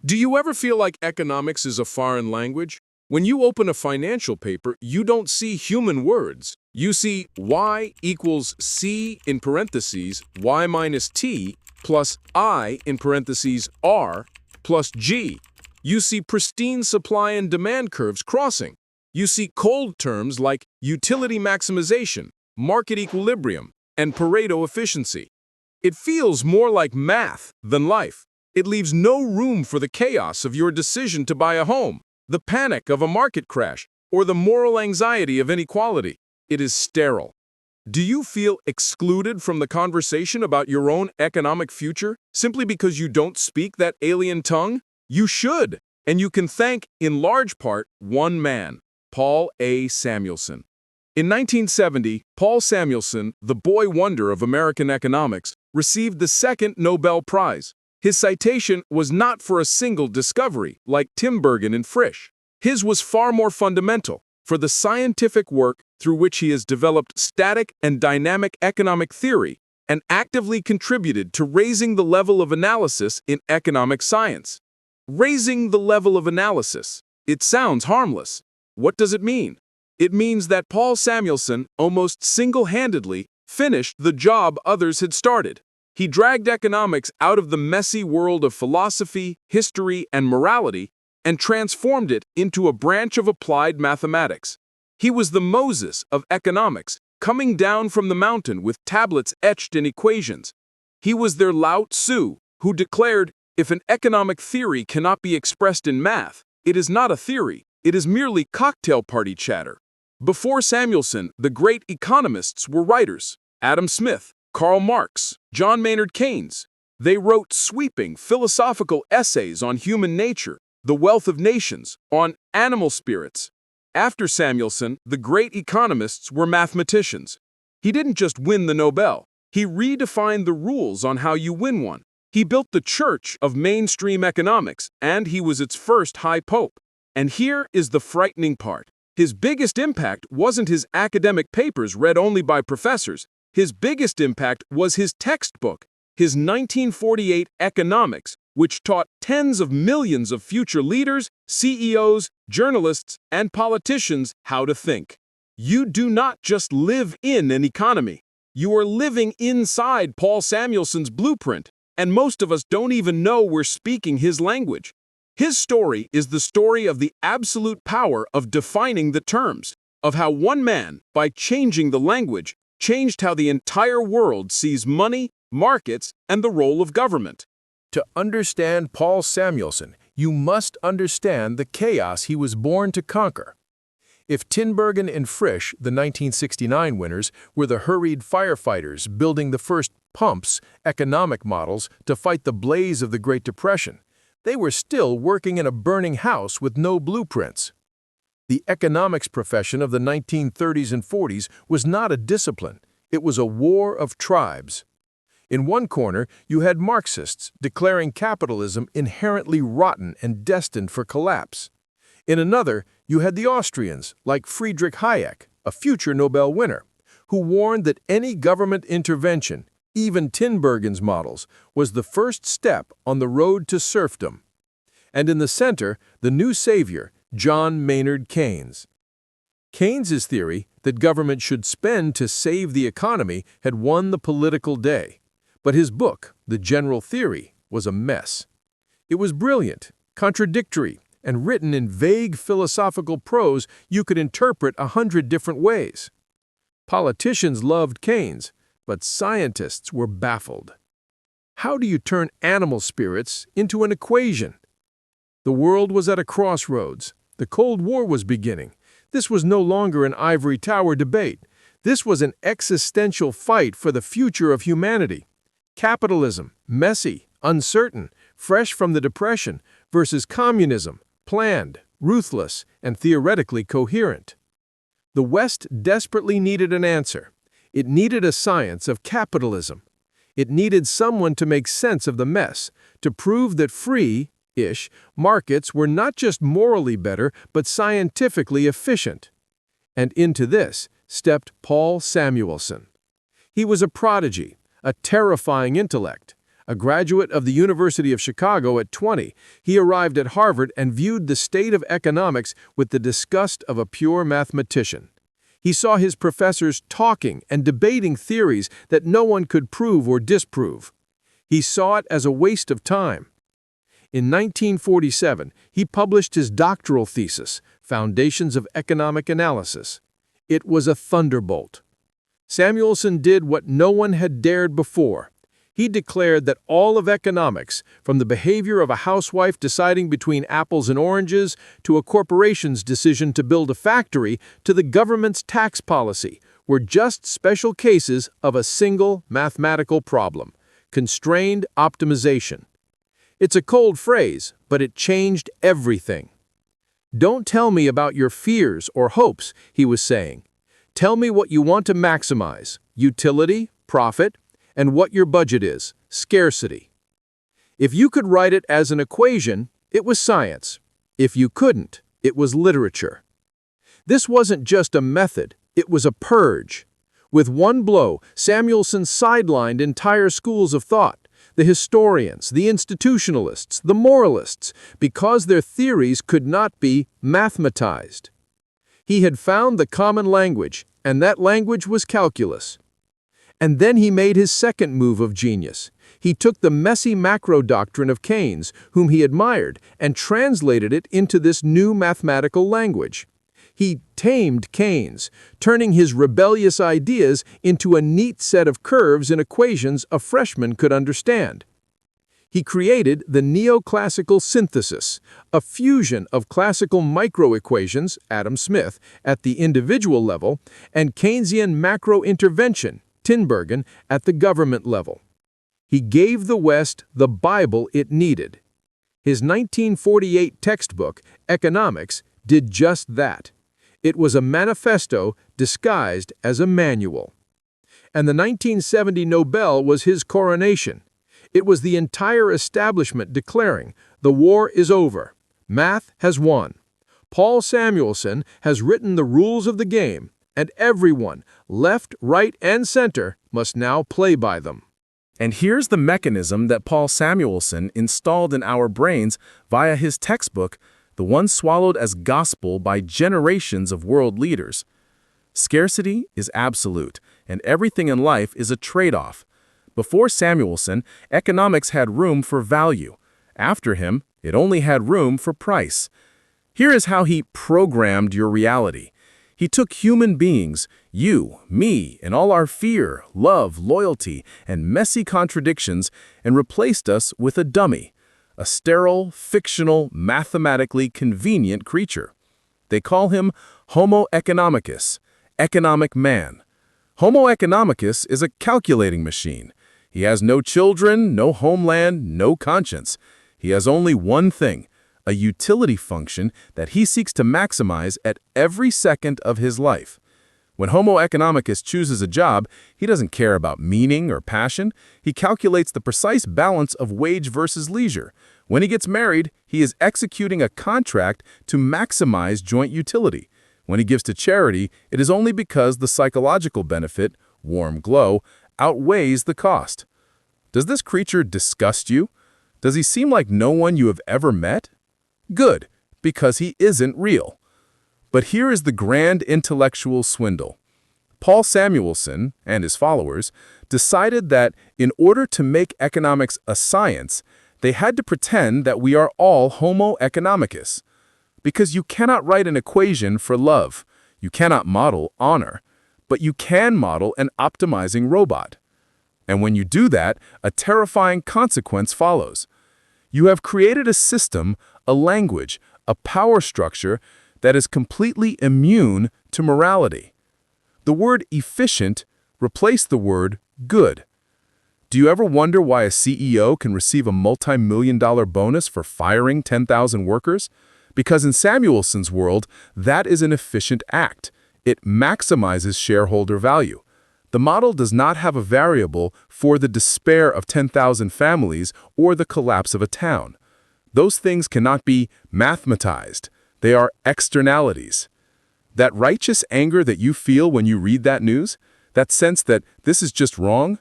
Do you ever feel like economics is a foreign language? When you open a financial paper, you don't see human words. You see y equals c in parentheses, y minus t, plus I in parentheses, r, plus g. You see pristine supply and demand curves crossing. You see cold terms like utility maximization, market equilibrium, and Pareto efficiency. It feels more like math than life. It leaves no room for the chaos of your decision to buy a home, the panic of a market crash, or the moral anxiety of inequality. It is sterile. Do you feel excluded from the conversation about your own economic future simply because you don't speak that alien tongue? You should, and you can thank, in large part, one man, Paul A. Samuelson. In 1970, Paul Samuelson, the boy wonder of American economics, received the second Nobel Prize. His citation was not for a single discovery, like Tinbergen and Frisch. His was far more fundamental, for the scientific work through which he has developed static and dynamic economic theory and actively contributed to raising the level of analysis in economic science. Raising the level of analysis. It sounds harmless. What does it mean? It means that Paul Samuelson almost single-handedly finished the job others had started. He dragged economics out of the messy world of philosophy, history, and morality and transformed it into a branch of applied mathematics. He was the Moses of economics, coming down from the mountain with tablets etched in equations. He was their Lao Tzu, who declared, if an economic theory cannot be expressed in math, it is not a theory, it is merely cocktail party chatter. Before Samuelson, the great economists were writers. Adam Smith, Karl Marx, John Maynard Keynes. They wrote sweeping philosophical essays on human nature, the wealth of nations, on animal spirits. After Samuelson, the great economists were mathematicians. He didn't just win the Nobel. He redefined the rules on how you win one. He built the church of mainstream economics, and he was its first high pope. And here is the frightening part. His biggest impact wasn't his academic papers read only by professors. His biggest impact was his textbook, his 1948 Economics, which taught tens of millions of future leaders, CEOs, journalists, and politicians how to think. You do not just live in an economy. You are living inside Paul Samuelson's blueprint, and most of us don't even know we're speaking his language. His story is the story of the absolute power of defining the terms, of how one man, by changing the language, changed how the entire world sees money, markets, and the role of government. To understand Paul Samuelson, you must understand the chaos he was born to conquer. If Tinbergen and Frisch, the 1969 winners, were the hurried firefighters building the first pumps, economic models, to fight the blaze of the Great Depression, they were still working in a burning house with no blueprints. The economics profession of the 1930s and 40s was not a discipline, it was a war of tribes. In one corner, you had Marxists declaring capitalism inherently rotten and destined for collapse. In another, you had the Austrians, like Friedrich Hayek, a future Nobel winner, who warned that any government intervention, even Tinbergen's models, was the first step on the road to serfdom. And in the center, the new savior, John Maynard Keynes. Keynes's theory that government should spend to save the economy had won the political day. But his book, The General Theory, was a mess. It was brilliant, contradictory, and written in vague philosophical prose you could interpret 100 different ways. Politicians loved Keynes, but scientists were baffled. How do you turn animal spirits into an equation? The world was at a crossroads. The Cold War was beginning. This was no longer an ivory tower debate. This was an existential fight for the future of humanity. Capitalism, messy, uncertain, fresh from the Depression, versus communism, planned, ruthless, and theoretically coherent. The West desperately needed an answer. It needed a science of capitalism. It needed someone to make sense of the mess, to prove that free-ish markets were not just morally better, but scientifically efficient. And into this stepped Paul Samuelson. He was a prodigy, a terrifying intellect, A graduate of the University of Chicago at 20, he arrived at Harvard and viewed the state of economics with the disgust of a pure mathematician. He saw his professors talking and debating theories that no one could prove or disprove. He saw it as a waste of time. In 1947, he published his doctoral thesis, Foundations of Economic Analysis. It was a thunderbolt. Samuelson did what no one had dared before. He declared that all of economics, from the behavior of a housewife deciding between apples and oranges, to a corporation's decision to build a factory, to the government's tax policy, were just special cases of a single mathematical problem: constrained optimization. It's a cold phrase, but it changed everything. "Don't tell me about your fears or hopes," he was saying. "Tell me what you want to maximize: utility, profit, and what your budget is: scarcity." If you could write it as an equation, it was science. If you couldn't, it was literature. This wasn't just a method, it was a purge. With one blow, Samuelson sidelined entire schools of thought: the historians, the institutionalists, the moralists, because their theories could not be mathematized. He had found the common language, and that language was calculus. And then he made his second move of genius. He took the messy macro doctrine of Keynes, whom he admired, and translated it into this new mathematical language. He tamed Keynes, turning his rebellious ideas into a neat set of curves and equations a freshman could understand. He created the neoclassical synthesis, a fusion of classical microequations, Adam Smith, at the individual level, and Keynesian macro-intervention, Tinbergen, at the government level. He gave the West the Bible it needed. His 1948 textbook, Economics, did just that. It was a manifesto disguised as a manual. And the 1970 Nobel was his coronation. It was the entire establishment declaring, "The war is over. Math has won. Paul Samuelson has written the rules of the game, and everyone, left, right, and center, must now play by them." And here's the mechanism that Paul Samuelson installed in our brains via his textbook, the one swallowed as gospel by generations of world leaders. Scarcity is absolute, and everything in life is a trade-off. Before Samuelson, economics had room for value. After him, it only had room for price. Here is how he programmed your reality. He took human beings, you, me, and all our fear, love, loyalty, and messy contradictions, and replaced us with a dummy, a sterile, fictional, mathematically convenient creature. They call him Homo Economicus, economic man. Homo Economicus is a calculating machine. He has no children, no homeland, no conscience. He has only one thing: a utility function that he seeks to maximize at every second of his life. When Homo Economicus chooses a job, he doesn't care about meaning or passion. He calculates the precise balance of wage versus leisure. When he gets married, he is executing a contract to maximize joint utility. When he gives to charity, it is only because the psychological benefit, warm glow, outweighs the cost. Does this creature disgust you? Does he seem like no one you have ever met? Good, because he isn't real. But here is the grand intellectual swindle. Paul Samuelson and his followers decided that in order to make economics a science, they had to pretend that we are all Homo Economicus. Because you cannot write an equation for love, you cannot model honor, but you can model an optimizing robot. And when you do that, a terrifying consequence follows. You have created a system, a language, a power structure that is completely immune to morality. The word efficient replaced the word good. Do you ever wonder why a CEO can receive a multi-million-dollar bonus for firing 10,000 workers? Because in Samuelson's world, that is an efficient act. It maximizes shareholder value. The model does not have a variable for the despair of 10,000 families or the collapse of a town. Those things cannot be mathematized. They are externalities. That righteous anger that you feel when you read that news, that sense that this is just wrong,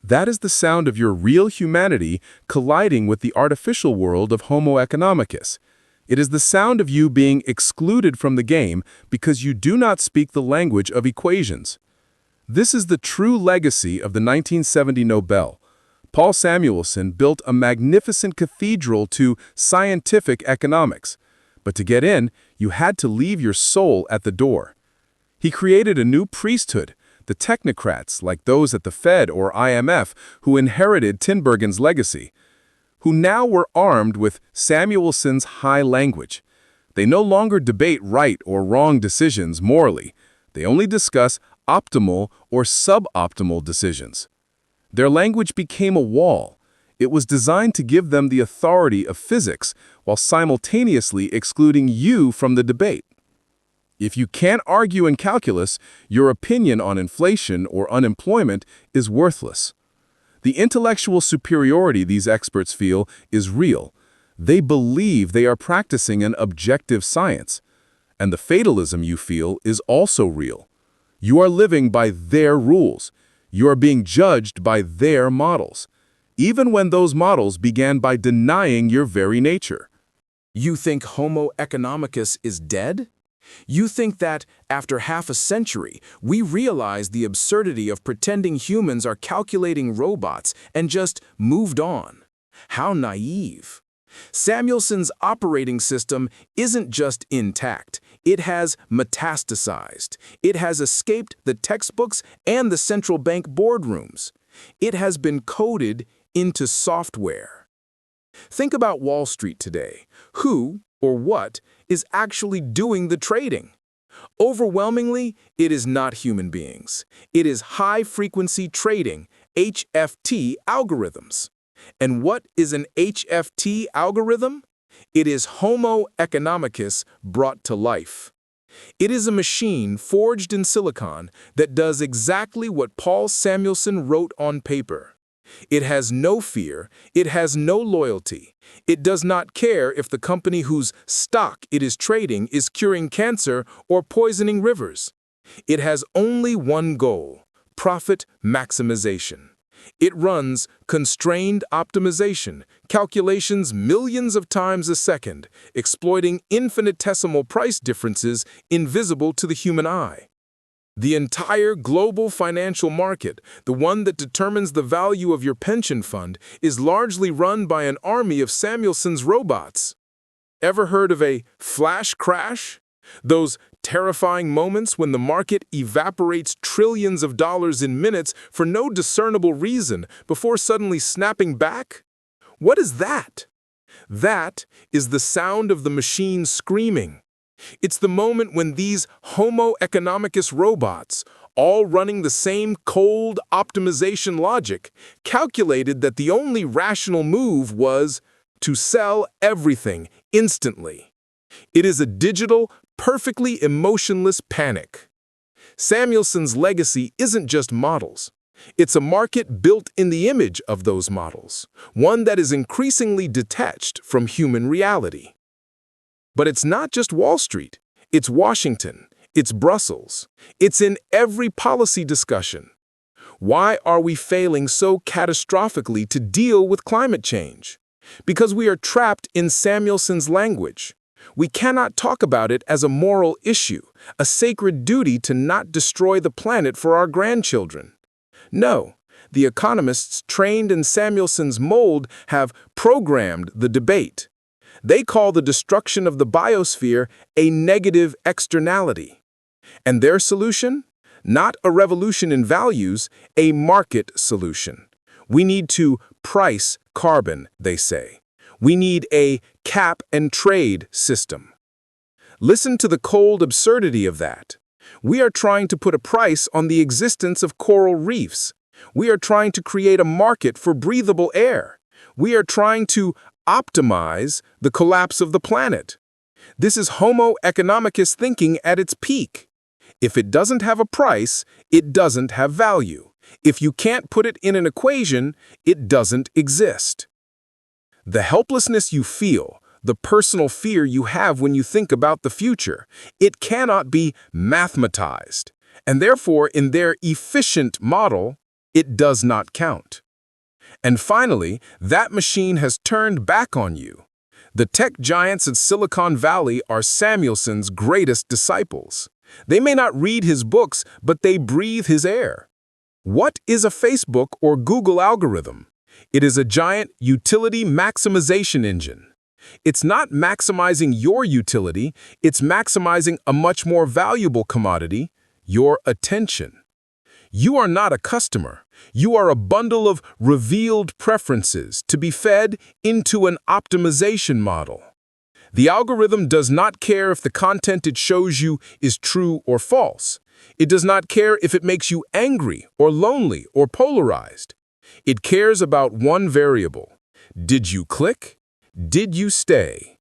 That is the sound of your real humanity colliding with the artificial world of Homo Economicus. It is the sound of you being excluded from the game because you do not speak the language of equations. This is the true legacy of the 1970 Nobel. Paul Samuelson built a magnificent cathedral to scientific economics. But to get in, you had to leave your soul at the door. He created a new priesthood, the technocrats like those at the Fed or IMF who inherited Tinbergen's legacy, who now were armed with Samuelson's high language. They no longer debate right or wrong decisions morally. They only discuss optimal or suboptimal decisions. Their language became a wall. It was designed to give them the authority of physics while simultaneously excluding you from the debate. If you can't argue in calculus, your opinion on inflation or unemployment is worthless. The intellectual superiority these experts feel is real. They believe they are practicing an objective science. And the fatalism you feel is also real. You are living by their rules. You are being judged by their models, even when those models began by denying your very nature. You think Homo Economicus is dead? You think that, after half a century, we realize the absurdity of pretending humans are calculating robots and just moved on? How naive. Samuelson's operating system isn't just intact. It has metastasized. It has escaped the textbooks and the central bank boardrooms. It has been coded into software. Think about Wall Street today. Who, or what, is actually doing the trading? Overwhelmingly, it is not human beings. It is high-frequency trading, HFT algorithms. And what is an HFT algorithm? It is Homo Economicus brought to life. It is a machine forged in silicon that does exactly what Paul Samuelson wrote on paper. It has no fear, it has no loyalty. It does not care if the company whose stock it is trading is curing cancer or poisoning rivers. It has only one goal: profit maximization. It runs constrained optimization, calculations millions of times a second, exploiting infinitesimal price differences invisible to the human eye. The entire global financial market, the one that determines the value of your pension fund, is largely run by an army of Samuelson's robots. Ever heard of a flash crash? Those terrifying moments when the market evaporates trillions of dollars in minutes for no discernible reason before suddenly snapping back? What is that? That is the sound of the machine screaming. It's the moment when these Homo Economicus robots, all running the same cold optimization logic, calculated that the only rational move was to sell everything instantly. It is a digital, perfectly emotionless panic. Samuelson's legacy isn't just models. It's a market built in the image of those models, one that is increasingly detached from human reality. But it's not just Wall Street. It's Washington. It's Brussels. It's in every policy discussion. Why are we failing so catastrophically to deal with climate change? Because we are trapped in Samuelson's language. We cannot talk about it as a moral issue, a sacred duty to not destroy the planet for our grandchildren. No, the economists trained in Samuelson's mold have programmed the debate. They call the destruction of the biosphere a negative externality. And their solution? Not a revolution in values, a market solution. We need to price carbon, they say. We need a cap and trade system. Listen to the cold absurdity of that. We are trying to put a price on the existence of coral reefs. We are trying to create a market for breathable air. We are trying to optimize the collapse of the planet. This is Homo Economicus thinking at its peak. If it doesn't have a price, it doesn't have value. If you can't put it in an equation, it doesn't exist. The helplessness you feel, the personal fear you have when you think about the future, it cannot be mathematized. And therefore, in their efficient model, It does not count. And finally, that machine has turned back on you. The tech giants of Silicon Valley are Samuelson's greatest disciples. They may not read his books, but they breathe his air. What is a Facebook or Google algorithm? It is a giant utility maximization engine. It's not maximizing your utility, it's maximizing a much more valuable commodity, your attention. You are not a customer. You are a bundle of revealed preferences to be fed into an optimization model. The algorithm does not care if the content it shows you is true or false. It does not care if it makes you angry or lonely or polarized. It cares about one variable. Did you click? Did you stay?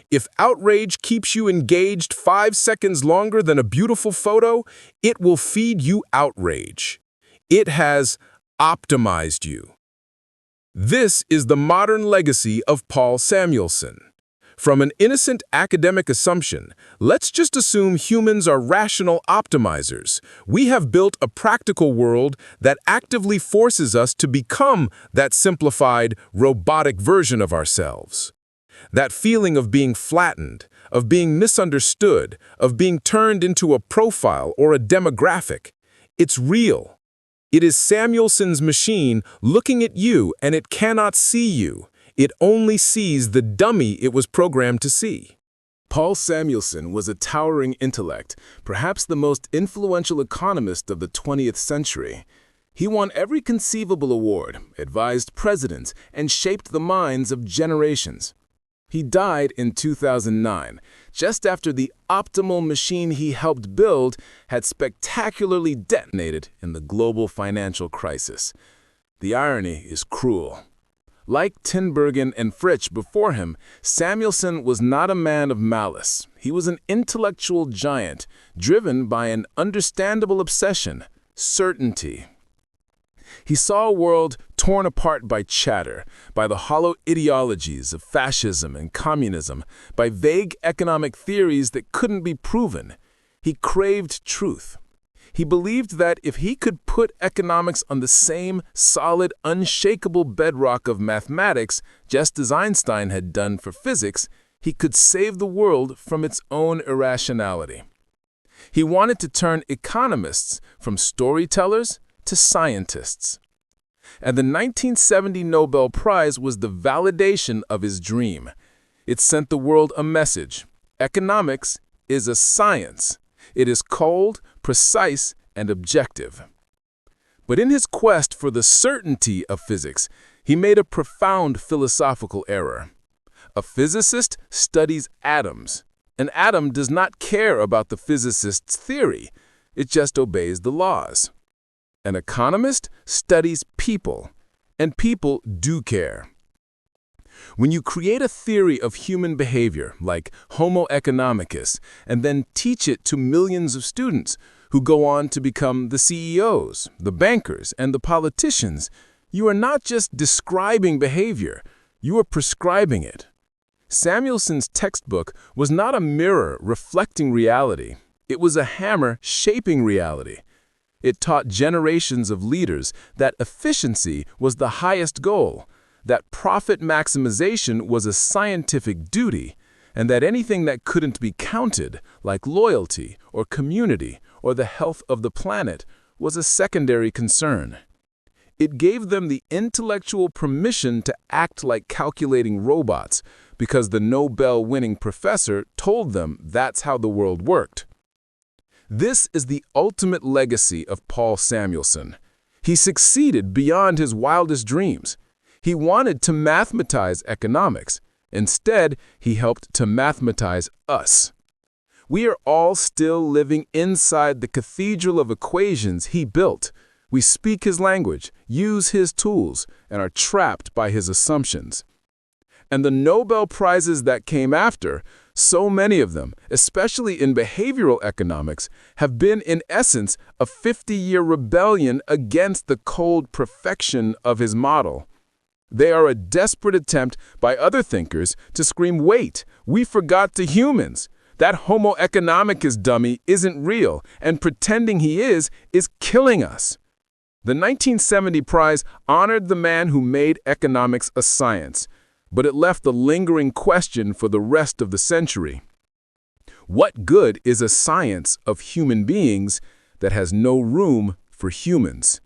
If outrage keeps you engaged 5 seconds longer than a beautiful photo, it will feed you outrage. It has optimized you. This is the modern legacy of Paul Samuelson. From an innocent academic assumption, let's just assume humans are rational optimizers. We have built a practical world that actively forces us to become that simplified, robotic version of ourselves. That feeling of being flattened, of being misunderstood, of being turned into a profile or a demographic, it's real. It is Samuelson's machine looking at you and it cannot see you. It only sees the dummy it was programmed to see. Paul Samuelson was a towering intellect, perhaps the most influential economist of the 20th century. He won every conceivable award, advised presidents, and shaped the minds of generations. He died in 2009, just after the optimal machine he helped build had spectacularly detonated in the global financial crisis. The irony is cruel. Like Tinbergen and Frisch before him, Samuelson was not a man of malice. He was an intellectual giant, driven by an understandable obsession: certainty. He saw a world torn apart by chatter, by the hollow ideologies of fascism and communism, by vague economic theories that couldn't be proven. He craved truth. He believed that if he could put economics on the same solid, unshakable bedrock of mathematics, just as Einstein had done for physics, he could save the world from its own irrationality. He wanted to turn economists from storytellers to scientists. And the 1970 Nobel Prize was the validation of his dream. It sent the world a message. Economics is a science. It is cold, precise, and objective. But in his quest for the certainty of physics, he made a profound philosophical error. A physicist studies atoms. An atom does not care about the physicist's theory. It just obeys the laws. An economist studies people, and people do care. When you create a theory of human behavior, like Homo Economicus, and then teach it to millions of students who go on to become the CEOs, the bankers, and the politicians, you are not just describing behavior, you are prescribing it. Samuelson's textbook was not a mirror reflecting reality. It was a hammer shaping reality. It taught generations of leaders that efficiency was the highest goal, that profit maximization was a scientific duty, and that anything that couldn't be counted, like loyalty or community or the health of the planet, was a secondary concern. It gave them the intellectual permission to act like calculating robots because the Nobel-winning professor told them that's how the world worked. This is the ultimate legacy of Paul Samuelson. He succeeded beyond his wildest dreams. He wanted to mathematize economics. Instead, he helped to mathematize us. We are all still living inside the cathedral of equations he built. We speak his language, use his tools, and are trapped by his assumptions. And the Nobel Prizes that came after, so many of them, especially in behavioral economics, have been in essence a 50-year rebellion against the cold perfection of his model. They are a desperate attempt by other thinkers to scream, "Wait, we forgot the humans. That Homo Economicus dummy isn't real, and pretending he is killing us." The 1970 prize honored the man who made economics a science, but it left a lingering question for the rest of the century. What good is a science of human beings that has no room for humans?